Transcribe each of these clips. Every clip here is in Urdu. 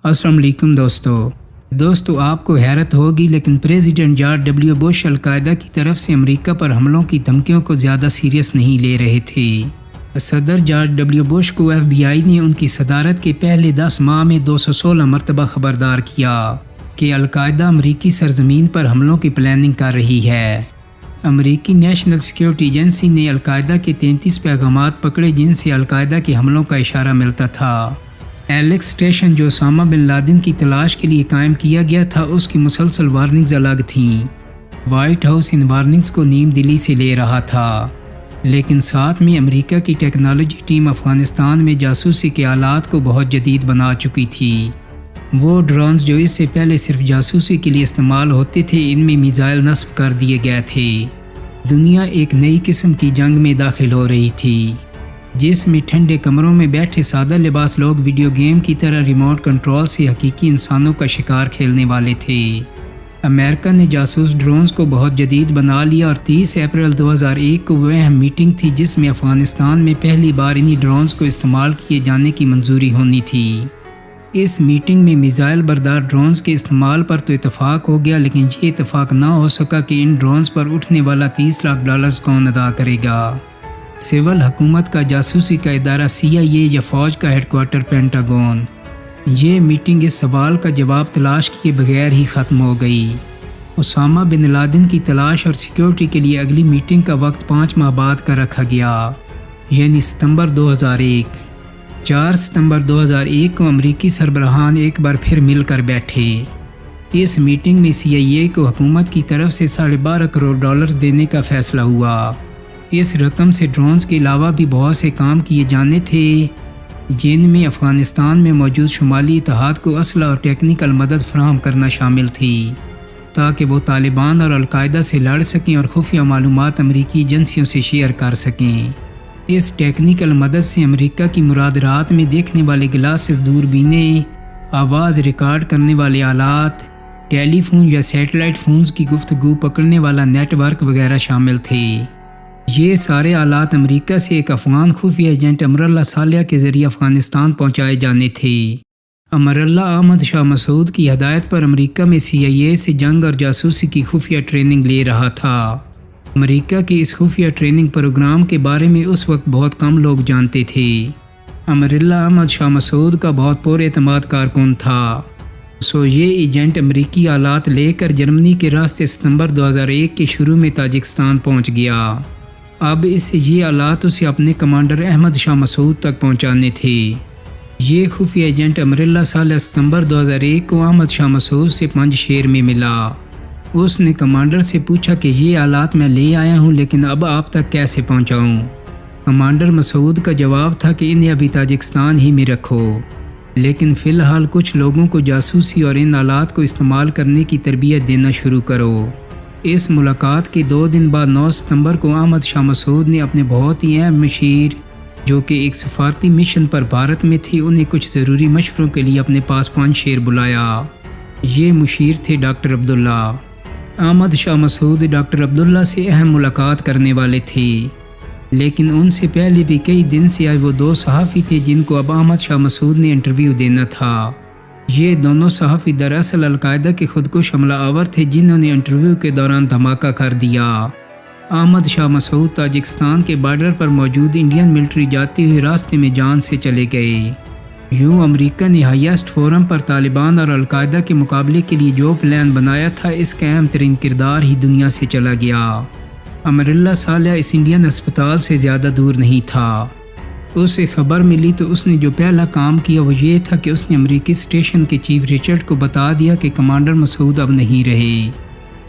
السلام علیکم دوستو آپ کو حیرت ہوگی لیکن پریزیڈنٹ جارج ڈبلیو بش القاعدہ کی طرف سے امریکہ پر حملوں کی دھمکیوں کو زیادہ سیریس نہیں لے رہے تھے۔ صدر جارج ڈبلیو بش کو ایف بی آئی نے ان کی صدارت کے پہلے 10 ماہ میں 216 مرتبہ خبردار کیا کہ القاعدہ امریکی سرزمین پر حملوں کی پلاننگ کر رہی ہے۔ امریکی نیشنل سیکیورٹی ایجنسی نے القاعدہ کے 33 پیغامات پکڑے جن سے القاعدہ کے حملوں کا اشارہ ملتا تھا۔ ایلیکس اسٹیشن جو اسامہ بن لادن کی تلاش کے لیے قائم کیا گیا تھا اس کی مسلسل وارننگز الگ تھیں۔ وائٹ ہاؤس ان وارننگز کو نیم دلی سے لے رہا تھا، لیکن ساتھ میں امریکہ کی ٹیکنالوجی ٹیم افغانستان میں جاسوسی کے آلات کو بہت جدید بنا چکی تھی۔ وہ ڈرونز جو اس سے پہلے صرف جاسوسی کے لیے استعمال ہوتے تھے ان میں میزائل نصب کر دیے گئے تھے۔ دنیا ایک نئی قسم کی جنگ میں داخل ہو رہی تھی جس میں ٹھنڈے کمروں میں بیٹھے سادہ لباس لوگ ویڈیو گیم کی طرح ریموٹ کنٹرول سے حقیقی انسانوں کا شکار کھیلنے والے تھے۔ امریکہ نے جاسوس ڈرونز کو بہت جدید بنا لیا اور 30 اپریل 2001 کو وہ اہم میٹنگ تھی جس میں افغانستان میں پہلی بار انہی ڈرونز کو استعمال کیے جانے کی منظوری ہونی تھی۔ اس میٹنگ میں میزائل بردار ڈرونز کے استعمال پر تو اتفاق ہو گیا، لیکن یہ اتفاق نہ ہو سکا کہ ان ڈرونز پر اٹھنے والا $30 لاکھ کون ادا کرے گا۔ سول حکومت کا جاسوسی کا ادارہ CIA یا فوج کا ہیڈ کوارٹر پینٹاگون۔ یہ میٹنگ اس سوال کا جواب تلاش کیے بغیر ہی ختم ہو گئی۔ اسامہ بن لادن کی تلاش اور سیکیورٹی کے لیے اگلی میٹنگ کا وقت 5 ماہ بعد کا رکھا گیا، یعنی ستمبر 2001۔ 4 ستمبر 2001 کو امریکی سربراہان ایک بار پھر مل کر بیٹھے۔ اس میٹنگ میں CIA کو حکومت کی طرف سے $12.5 کروڑ دینے کا فیصلہ ہوا۔ اس رقم سے ڈرونز کے علاوہ بھی بہت سے کام کیے جانے تھے جن میں افغانستان میں موجود شمالی اتحاد کو اسلحہ اور ٹیکنیکل مدد فراہم کرنا شامل تھی تاکہ وہ طالبان اور القاعدہ سے لڑ سکیں اور خفیہ معلومات امریکی ایجنسیوں سے شیئر کر سکیں۔ اس ٹیکنیکل مدد سے امریکہ کی مراد رات میں دیکھنے والے گلاسز، دوربینیں، آواز ریکارڈ کرنے والے آلات، ٹیلی فون یا سیٹلائٹ فونز کی گفتگو پکڑنے والا نیٹ ورک وغیرہ شامل تھے۔ یہ سارے آلات امریکہ سے ایک افغان خفیہ ایجنٹ امراللہ صالح کے ذریعے افغانستان پہنچائے جانے تھے۔ امراللہ احمد شاہ مسعود کی ہدایت پر امریکہ میں CIA سے جنگ اور جاسوسی کی خفیہ ٹریننگ لے رہا تھا۔ امریکہ کے اس خفیہ ٹریننگ پروگرام کے بارے میں اس وقت بہت کم لوگ جانتے تھے۔ امراللہ احمد شاہ مسعود کا بہت پر اعتماد کارکن تھا، یہ ایجنٹ امریکی آلات لے کر جرمنی کے راستے ستمبر 2001 کے شروع میں تاجکستان پہنچ گیا۔ اب اسے یہ آلات اسے اپنے کمانڈر احمد شاہ مسعود تک پہنچانے تھے۔ یہ خفیہ ایجنٹ امراللہ صالح ستمبر 2001 کو احمد شاہ مسعود سے پنجشیر میں ملا۔ اس نے کمانڈر سے پوچھا کہ یہ آلات میں لے آیا ہوں لیکن اب آپ تک کیسے پہنچاؤں؟ کمانڈر مسعود کا جواب تھا کہ انہیں ابھی تاجکستان ہی میں رکھو، لیکن فی الحال کچھ لوگوں کو جاسوسی اور ان آلات کو استعمال کرنے کی تربیت دینا شروع کرو۔ اس ملاقات کے 2 دن بعد 9 ستمبر کو احمد شاہ مسعود نے اپنے بہت ہی اہم مشیر جو کہ ایک سفارتی مشن پر بھارت میں تھے انہیں کچھ ضروری مشوروں کے لیے اپنے پاس پنجشیر بلایا۔ یہ مشیر تھے ڈاکٹر عبداللہ۔ احمد شاہ مسعود ڈاکٹر عبداللہ سے اہم ملاقات کرنے والے تھے، لیکن ان سے پہلے بھی کئی دن سے آئے وہ 2 صحافی تھے جن کو اب احمد شاہ مسعود نے انٹرویو دینا تھا۔ یہ دونوں صحافی دراصل القاعدہ کے خودکش حملہ آور تھے جنہوں نے انٹرویو کے دوران دھماکہ کر دیا۔ احمد شاہ مسعود تاجکستان کے بارڈر پر موجود انڈین ملٹری جاتے ہوئے راستے میں جان سے چلے گئے۔ یوں امریکہ نے ہائیسٹ فورم پر طالبان اور القاعدہ کے مقابلے کے لیے جو پلان بنایا تھا اس کا اہم ترین کردار ہی دنیا سے چلا گیا۔ امراللہ صالح اس انڈین اسپتال سے زیادہ دور نہیں تھا۔ اسے خبر ملی تو اس نے جو پہلا کام کیا وہ یہ تھا کہ اس نے امریکی اسٹیشن کے چیف رچرڈ کو بتا دیا کہ کمانڈر مسعود اب نہیں رہے۔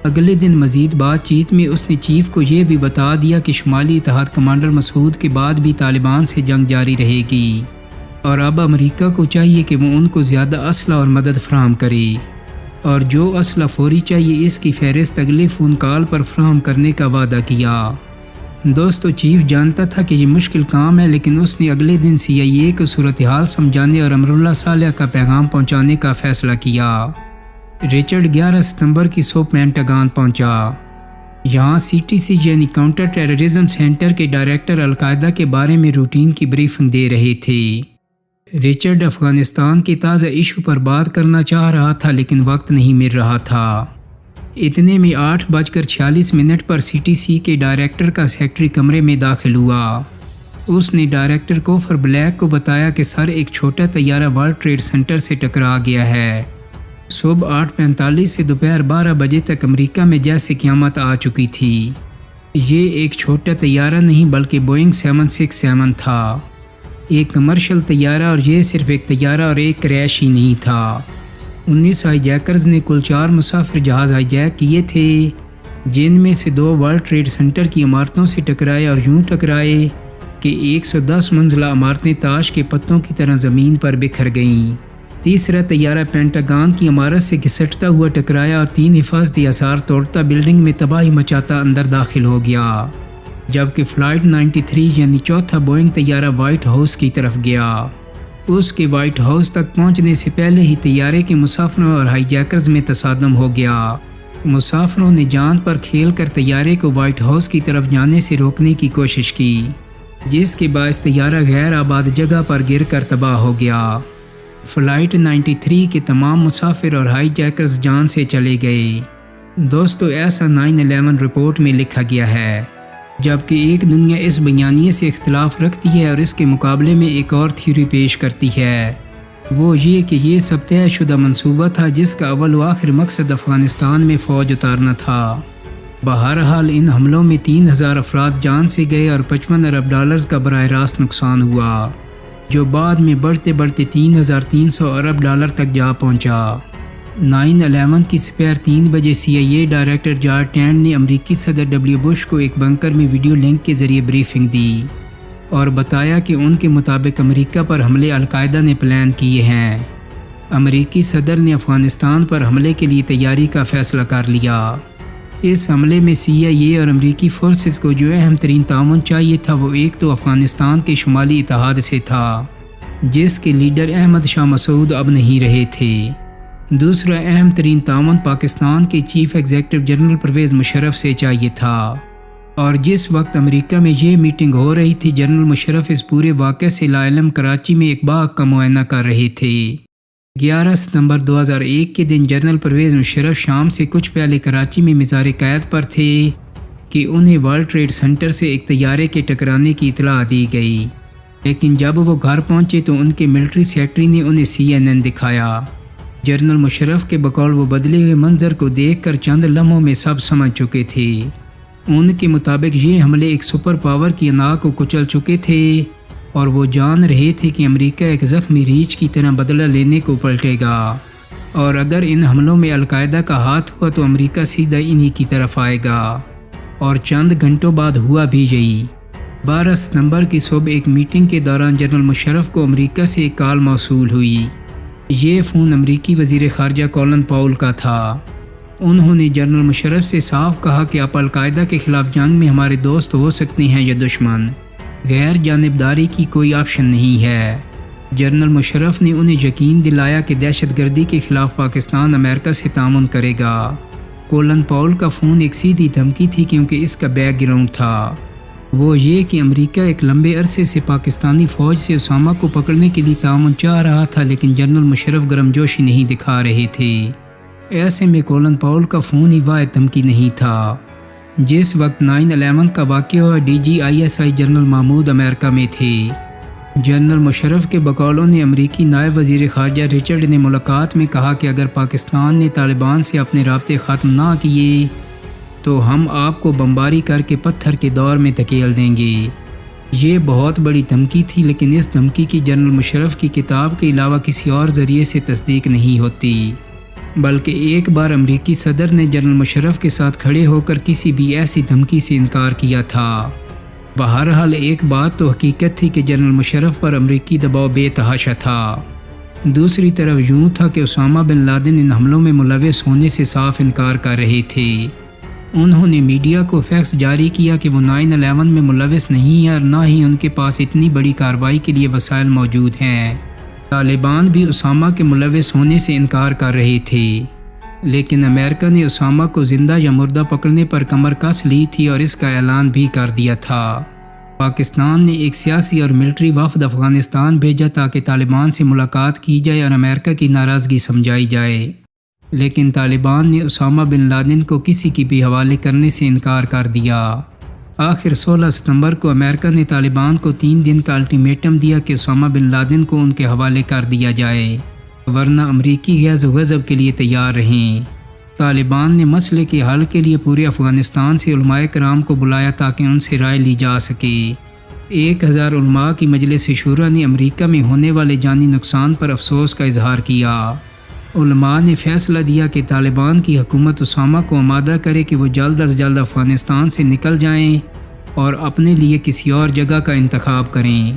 اگلے دن مزید بات چیت میں اس نے چیف کو یہ بھی بتا دیا کہ شمالی اتحاد کمانڈر مسعود کے بعد بھی طالبان سے جنگ جاری رہے گی اور اب امریکہ کو چاہیے کہ وہ ان کو زیادہ اسلحہ اور مدد فراہم کرے، اور جو اسلحہ فوری چاہیے اس کی فہرست اگلے فون کال پر فراہم کرنے کا وعدہ کیا۔ دوستو چیف جانتا تھا کہ یہ مشکل کام ہے، لیکن اس نے اگلے دن CIA کو صورتحال سمجھانے اور امراللہ صالح کا پیغام پہنچانے کا فیصلہ کیا۔ رچرڈ 11 ستمبر کی صبح پینٹاگون پہنچا۔ یہاں CTC یعنی کاؤنٹر ٹیررزم سینٹر کے ڈائریکٹر القاعدہ کے بارے میں روٹین کی بریفنگ دے رہے تھے۔ رچرڈ افغانستان کے تازہ ایشو پر بات کرنا چاہ رہا تھا لیکن وقت نہیں مل رہا تھا۔ اتنے میں 8:46 پر CTC کے ڈائریکٹر کا سیکرٹری کمرے میں داخل ہوا۔ اس نے ڈائریکٹر کوفر بلیک کو بتایا کہ سر ایک چھوٹا طیارہ ورلڈ ٹریڈ سینٹر سے ٹکرا گیا ہے۔ صبح 8:45 سے دوپہر 12 بجے تک امریکہ میں جیسے قیامت آ چکی تھی۔ یہ ایک چھوٹا طیارہ نہیں بلکہ بوئنگ 767 تھا، ایک کمرشل طیارہ، اور یہ صرف ایک طیارہ اور ایک کریش ہی نہیں تھا۔ 19 ہائی جیکرز نے کل 4 مسافر جہاز ہائی جیک کیے تھے، جن میں سے 2 ورلڈ ٹریڈ سینٹر کی عمارتوں سے ٹکرائے اور یوں ٹکرائے کہ 110 منزلہ عمارتیں تاش کے پتوں کی طرح زمین پر بکھر گئیں۔ تیسرا طیارہ پینٹاگان کی عمارت سے گھسٹتا ہوا ٹکرایا اور 3 حفاظتی آثار توڑتا بلڈنگ میں تباہی مچاتا اندر داخل ہو گیا، جبکہ فلائٹ 93 یعنی چوتھا بوئنگ طیارہ وائٹ ہاؤس کی طرف گیا۔ اس کے وائٹ ہاؤس تک پہنچنے سے پہلے ہی طیارے کے مسافروں اور ہائی جیکرز میں تصادم ہو گیا۔ مسافروں نے جان پر کھیل کر طیارے کو وائٹ ہاؤس کی طرف جانے سے روکنے کی کوشش کی، جس کے باعث طیارہ غیر آباد جگہ پر گر کر تباہ ہو گیا۔ فلائٹ 93 کے تمام مسافر اور ہائی جیکرز جان سے چلے گئے۔ دوستو، ایسا 9/11 رپورٹ میں لکھا گیا ہے، جبکہ ایک دنیا اس بیانیے سے اختلاف رکھتی ہے اور اس کے مقابلے میں ایک اور تھیوری پیش کرتی ہے، وہ یہ کہ یہ سب طے شدہ منصوبہ تھا جس کا اول و آخر مقصد افغانستان میں فوج اتارنا تھا۔ بہرحال ان حملوں میں 3000 افراد جان سے گئے اور $55 ارب کا براہ راست نقصان ہوا، جو بعد میں بڑھتے بڑھتے $3300 ارب تک جا پہنچا۔ 9/11 کی سپہر 3 بجے CIA ڈائریکٹر جارج ٹینڈ نے امریکی صدر W بش کو ایک بنکر میں ویڈیو لنک کے ذریعے بریفنگ دی اور بتایا کہ ان کے مطابق امریکہ پر حملے القاعدہ نے پلان کیے ہیں۔ امریکی صدر نے افغانستان پر حملے کے لیے تیاری کا فیصلہ کر لیا۔ اس حملے میں CIA اور امریکی فورسز کو جو اہم ترین تعاون چاہیے تھا وہ ایک تو افغانستان کے شمالی اتحاد سے تھا، جس کے لیڈر احمد شاہ مسعود اب نہیں رہے تھے۔ دوسرا اہم ترین تعاون پاکستان کے chief executive general Pervez Musharraf سے چاہیے تھا، اور جس وقت امریکہ میں یہ میٹنگ ہو رہی تھی جنرل مشرف اس پورے واقعے سے لاعلم کراچی میں ایک باغ کا معائنہ کر رہے تھے۔ 11 ستمبر 2001 کے دن جنرل پرویز مشرف شام سے کچھ پہلے کراچی میں مزار قید پر تھے کہ انہیں ورلڈ ٹریڈ سینٹر سے ایک طیارے کے ٹکرانے کی اطلاع دی گئی، لیکن جب وہ گھر پہنچے تو ان کے ملٹری سیکرٹری نے انہیں CNN دکھایا۔ جنرل مشرف کے بقول وہ بدلے ہوئے منظر کو دیکھ کر چند لمحوں میں سب سمجھ چکے تھے۔ ان کے مطابق یہ حملے ایک سپر پاور کی انا کو کچل چکے تھے اور وہ جان رہے تھے کہ امریکہ ایک زخمی ریچھ کی طرح بدلہ لینے کو پلٹے گا، اور اگر ان حملوں میں القاعدہ کا ہاتھ ہوا تو امریکہ سیدھا انہی کی طرف آئے گا، اور چند گھنٹوں بعد ہوا بھی یہی۔ 12 ستمبر کی صبح ایک میٹنگ کے دوران جنرل مشرف کو امریکہ سے ایک کال موصول ہوئی۔ یہ فون امریکی وزیر خارجہ کولن پاول کا تھا۔ انہوں نے جنرل مشرف سے صاف کہا کہ آپ القاعدہ کے خلاف جنگ میں ہمارے دوست ہو سکتے ہیں یا دشمن، غیر جانبداری کی کوئی آپشن نہیں ہے۔ جنرل مشرف نے انہیں یقین دلایا کہ دہشت گردی کے خلاف پاکستان امریکہ سے تعاون کرے گا۔ کولن پاول کا فون ایک سیدھی دھمکی تھی کیونکہ اس کا بیک گراؤنڈ تھا وہ یہ کہ امریکہ ایک لمبے عرصے سے پاکستانی فوج سے اسامہ کو پکڑنے کے لیے تعاون چاہ رہا تھا، لیکن جنرل مشرف گرم جوشی نہیں دکھا رہے تھے۔ ایسے میں کولن پاول کا فون ہی واحد دھمکی نہیں تھا۔ جس وقت 9/11 کا واقعہ ہوا DG ISI جنرل محمود امریکہ میں تھے۔ جنرل مشرف کے بقولوں نے امریکی نائب وزیر خارجہ رچرڈ نے ملاقات میں کہا کہ اگر پاکستان نے طالبان سے اپنے رابطے ختم نہ کیے تو ہم آپ کو بمباری کر کے پتھر کے دور میں دھکیل دیں گے۔ یہ بہت بڑی دھمکی تھی، لیکن اس دھمکی کی جنرل مشرف کی کتاب کے علاوہ کسی اور ذریعے سے تصدیق نہیں ہوتی، بلکہ ایک بار امریکی صدر نے جنرل مشرف کے ساتھ کھڑے ہو کر کسی بھی ایسی دھمکی سے انکار کیا تھا۔ بہرحال ایک بات تو حقیقت تھی کہ جنرل مشرف پر امریکی دباؤ بے تحاشا تھا۔ دوسری طرف یوں تھا کہ اسامہ بن لادن ان حملوں میں ملوث ہونے سے صاف انکار کر رہے تھے۔ انہوں نے میڈیا کو فیکس جاری کیا کہ وہ 9/11 میں ملوث نہیں ہیں اور نہ ہی ان کے پاس اتنی بڑی کارروائی کے لیے وسائل موجود ہیں۔ طالبان بھی اسامہ کے ملوث ہونے سے انکار کر رہے تھے، لیکن امریکہ نے اسامہ کو زندہ یا مردہ پکڑنے پر کمر کس لی تھی اور اس کا اعلان بھی کر دیا تھا۔ پاکستان نے ایک سیاسی اور ملٹری وفد افغانستان بھیجا تاکہ طالبان سے ملاقات کی جائے اور امریکہ کی ناراضگی سمجھائی جائے، لیکن طالبان نے اسامہ بن لادن کو کسی کی بھی حوالے کرنے سے انکار کر دیا۔ آخر 16 ستمبر کو امریکہ نے طالبان کو 3 دن کا الٹیمیٹم دیا کہ اسامہ بن لادن کو ان کے حوالے کر دیا جائے، ورنہ امریکی غیظ و غضب کے لیے تیار رہیں۔ طالبان نے مسئلے کے حل کے لیے پورے افغانستان سے علماء کرام کو بلایا تاکہ ان سے رائے لی جا سکے۔ 1000 علماء کی مجلس شورا نے امریکہ میں ہونے والے جانی نقصان پر افسوس کا اظہار کیا۔ علماء نے فیصلہ دیا کہ طالبان کی حکومت اسامہ کو آمادہ کرے کہ وہ جلد از جلد افغانستان سے نکل جائیں اور اپنے لیے کسی اور جگہ کا انتخاب کریں۔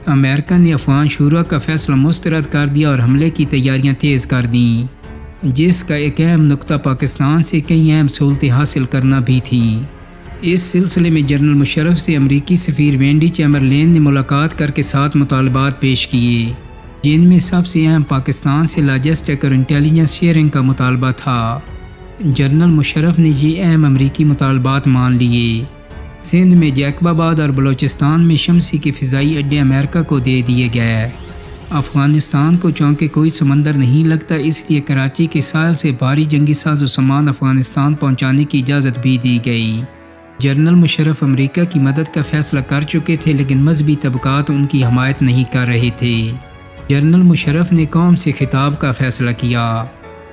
امریکہ نے افغان شورا کا فیصلہ مسترد کر دیا اور حملے کی تیاریاں تیز کر دیں، جس کا ایک اہم نقطہ پاکستان سے کئی اہم سہولتیں حاصل کرنا بھی تھیں۔ اس سلسلے میں جنرل مشرف سے امریکی سفیر وینڈی چیمبرلین نے ملاقات کر کے 7 مطالبات پیش کیے، جن میں سب سے اہم پاکستان سے لاجسٹک اور انٹیلیجنس شیئرنگ کا مطالبہ تھا۔ جنرل مشرف نے یہ اہم امریکی مطالبات مان لیے۔ سندھ میں جیکب آباد اور بلوچستان میں شمسی کے فضائی اڈے امریکہ کو دے دیے گئے۔ افغانستان کو چونکہ کوئی سمندر نہیں لگتا، اس لیے کراچی کے ساحل سے بھاری جنگی ساز و سامان افغانستان پہنچانے کی اجازت بھی دی گئی۔ جنرل مشرف امریکہ کی مدد کا فیصلہ کر چکے تھے، لیکن مذہبی طبقات ان کی حمایت نہیں کر رہے تھے۔ جنرل مشرف نے قوم سے خطاب کا فیصلہ کیا۔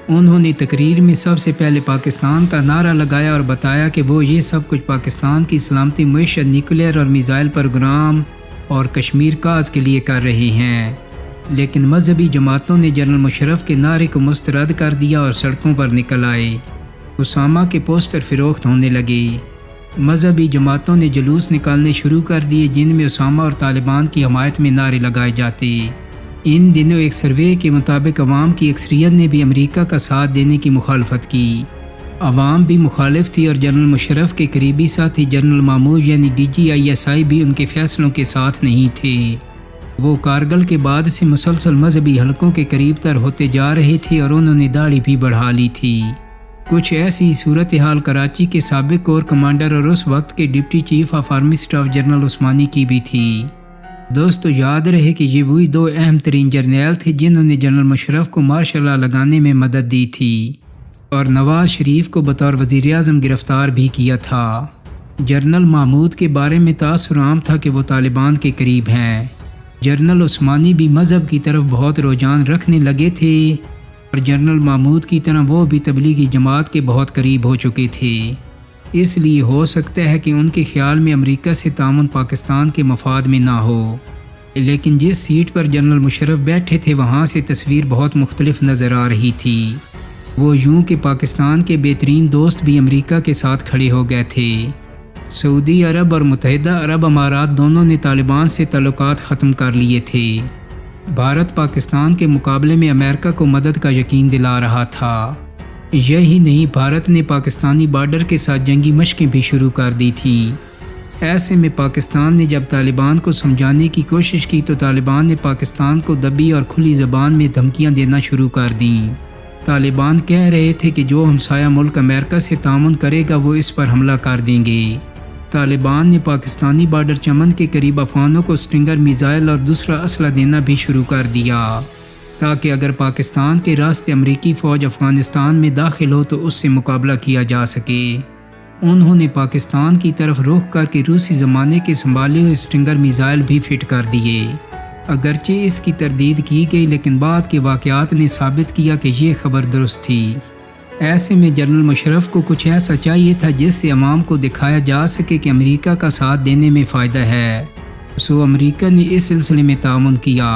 انہوں نے تقریر میں سب سے پہلے پاکستان کا نعرہ لگایا اور بتایا کہ وہ یہ سب کچھ پاکستان کی سلامتی، معیشت، نیوکلیئر اور میزائل پروگرام اور کشمیر کاز کے لیے کر رہے ہیں، لیکن مذہبی جماعتوں نے جنرل مشرف کے نعرے کو مسترد کر دیا اور سڑکوں پر نکل آئے۔ اسامہ کے پوسٹر فروخت ہونے لگے۔ مذہبی جماعتوں نے جلوس نکالنے شروع کر دیے جن میں اسامہ اور طالبان کی حمایت میں نعرے لگائے جاتے۔ ان دنوں ایک سروے کے مطابق عوام کی اکثریت نے بھی امریکہ کا ساتھ دینے کی مخالفت کی۔ عوام بھی مخالف تھی اور جنرل مشرف کے قریبی ساتھی جنرل مامور یعنی DGISI بھی ان کے فیصلوں کے ساتھ نہیں تھے۔ وہ کارگل کے بعد سے مسلسل مذہبی حلقوں کے قریب تر ہوتے جا رہے تھے اور انہوں نے داڑھی بھی بڑھا لی تھی۔ کچھ ایسی صورتحال کراچی کے سابق کور کمانڈر اور اس وقت کے deputy chief of army staff general Usmani کی بھی تھی۔ دوستو، یاد رہے کہ یہ وہی 2 اہم ترین جرنیل تھے جنہوں نے جنرل مشرف کو مارشل لا لگانے میں مدد دی تھی اور نواز شریف کو بطور وزیر اعظم گرفتار بھی کیا تھا۔ جنرل محمود کے بارے میں تاثر عام تھا کہ وہ طالبان کے قریب ہیں۔ جنرل عثمانی بھی مذہب کی طرف بہت رجحان رکھنے لگے تھے اور جنرل محمود کی طرح وہ بھی تبلیغی جماعت کے بہت قریب ہو چکے تھے۔ اس لیے ہو سکتا ہے کہ ان کے خیال میں امریکہ سے تعاون پاکستان کے مفاد میں نہ ہو، لیکن جس سیٹ پر جنرل مشرف بیٹھے تھے وہاں سے تصویر بہت مختلف نظر آ رہی تھی۔ وہ یوں کہ پاکستان کے بہترین دوست بھی امریکہ کے ساتھ کھڑے ہو گئے تھے۔ سعودی عرب اور متحدہ عرب امارات دونوں نے طالبان سے تعلقات ختم کر لیے تھے۔ بھارت پاکستان کے مقابلے میں امریکہ کو مدد کا یقین دلا رہا تھا۔ یہی نہیں، بھارت نے پاکستانی بارڈر کے ساتھ جنگی مشقیں بھی شروع کر دی تھیں۔ ایسے میں پاکستان نے جب طالبان کو سمجھانے کی کوشش کی تو طالبان نے پاکستان کو دبی اور کھلی زبان میں دھمکیاں دینا شروع کر دیں۔ طالبان کہہ رہے تھے کہ جو ہمسایہ ملک امریکہ سے تعاون کرے گا وہ اس پر حملہ کر دیں گے۔ طالبان نے پاکستانی بارڈر چمن کے قریب افغانوں کو سٹنگر میزائل اور دوسرا اسلحہ دینا بھی شروع کر دیا تاکہ اگر پاکستان کے راستے امریکی فوج افغانستان میں داخل ہو تو اس سے مقابلہ کیا جا سکے۔ انہوں نے پاکستان کی طرف رخ کر کے روسی زمانے کے سنبھالے ہوئے سٹنگر میزائل بھی فٹ کر دیے۔ اگرچہ اس کی تردید کی گئی لیکن بعد کے واقعات نے ثابت کیا کہ یہ خبر درست تھی۔ ایسے میں جنرل مشرف کو کچھ ایسا چاہیے تھا جس سے عوام کو دکھایا جا سکے کہ امریکہ کا ساتھ دینے میں فائدہ ہے۔ سو امریکہ نے اس سلسلے میں تعاون کیا۔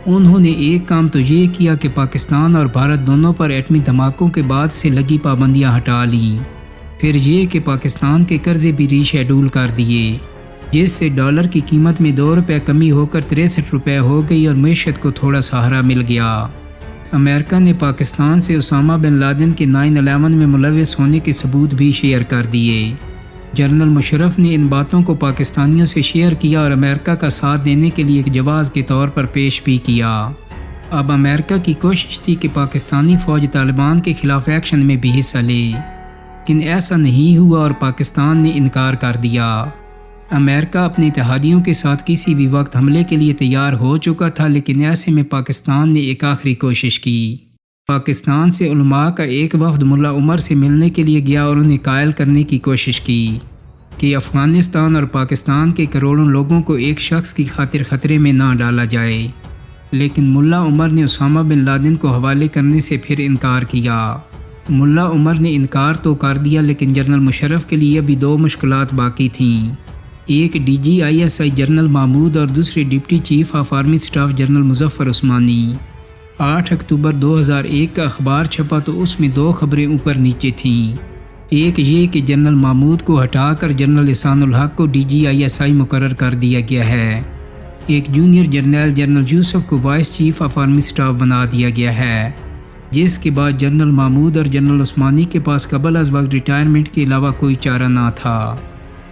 انہوں نے ایک کام تو یہ کیا کہ پاکستان اور بھارت دونوں پر ایٹمی دھماکوں کے بعد سے لگی پابندیاں ہٹا لیں۔ پھر یہ کہ پاکستان کے قرضے بھی ری شیڈول کر دیے، جس سے ڈالر کی قیمت میں 2 روپے کمی ہو کر 63 روپے ہو گئی اور معیشت کو تھوڑا سہارا مل گیا۔ امریکہ نے پاکستان سے اسامہ بن لادن کے 9/11 میں ملوث ہونے کے ثبوت بھی شیئر کر دیے۔ جنرل مشرف نے ان باتوں کو پاکستانیوں سے شیئر کیا اور امریکہ کا ساتھ دینے کے لیے ایک جواز کے طور پر پیش بھی کیا۔ اب امریکہ کی کوشش تھی کہ پاکستانی فوج طالبان کے خلاف ایکشن میں بھی حصہ لے، لیکن ایسا نہیں ہوا اور پاکستان نے انکار کر دیا۔ امریکہ اپنے اتحادیوں کے ساتھ کسی بھی وقت حملے کے لیے تیار ہو چکا تھا، لیکن ایسے میں پاکستان نے ایک آخری کوشش کی۔ پاکستان سے علماء کا ایک وفد ملا عمر سے ملنے کے لیے گیا اور انہیں قائل کرنے کی کوشش کی کہ افغانستان اور پاکستان کے کروڑوں لوگوں کو ایک شخص کی خاطر خطرے میں نہ ڈالا جائے، لیکن ملا عمر نے اسامہ بن لادن کو حوالے کرنے سے پھر انکار کیا۔ ملا عمر نے انکار تو کر دیا، لیکن جنرل مشرف کے لیے بھی دو مشکلات باقی تھیں، ایک DGISI جنرل محمود اور دوسرے deputy chief of army staff general Muzaffar Usmani. 8 اکتوبر 2001 کا اخبار چھپا تو اس میں دو خبریں اوپر نیچے تھیں، ایک یہ کہ جنرل محمود کو ہٹا کر جنرل احسان الحق کو DGISI مقرر کر دیا گیا ہے، ایک جونیئر جرنیل جنرل یوسف کو vice chief of army staff بنا دیا گیا ہے، جس کے بعد جنرل محمود اور جنرل عثمانی کے پاس قبل از وقت ریٹائرمنٹ کے علاوہ کوئی چارہ نہ تھا۔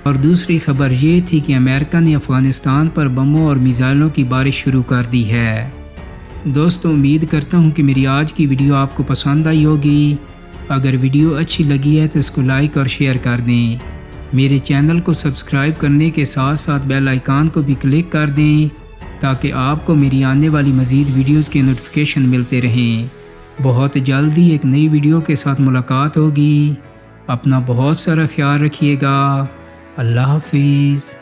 اور دوسری خبر یہ تھی کہ امریکہ نے افغانستان پر بموں اور میزائلوں کی بارش شروع کر دی ہے۔ دوستو، امید کرتا ہوں کہ میری آج کی ویڈیو آپ کو پسند آئی ہوگی۔ اگر ویڈیو اچھی لگی ہے تو اس کو لائک اور شیئر کر دیں، میرے چینل کو سبسکرائب کرنے کے ساتھ ساتھ بیل آئیکن کو بھی کلک کر دیں تاکہ آپ کو میری آنے والی مزید ویڈیوز کے نوٹیفیکیشن ملتے رہیں۔ بہت جلدی ایک نئی ویڈیو کے ساتھ ملاقات ہوگی۔ اپنا بہت سارا خیال رکھیے گا۔ اللہ حافظ۔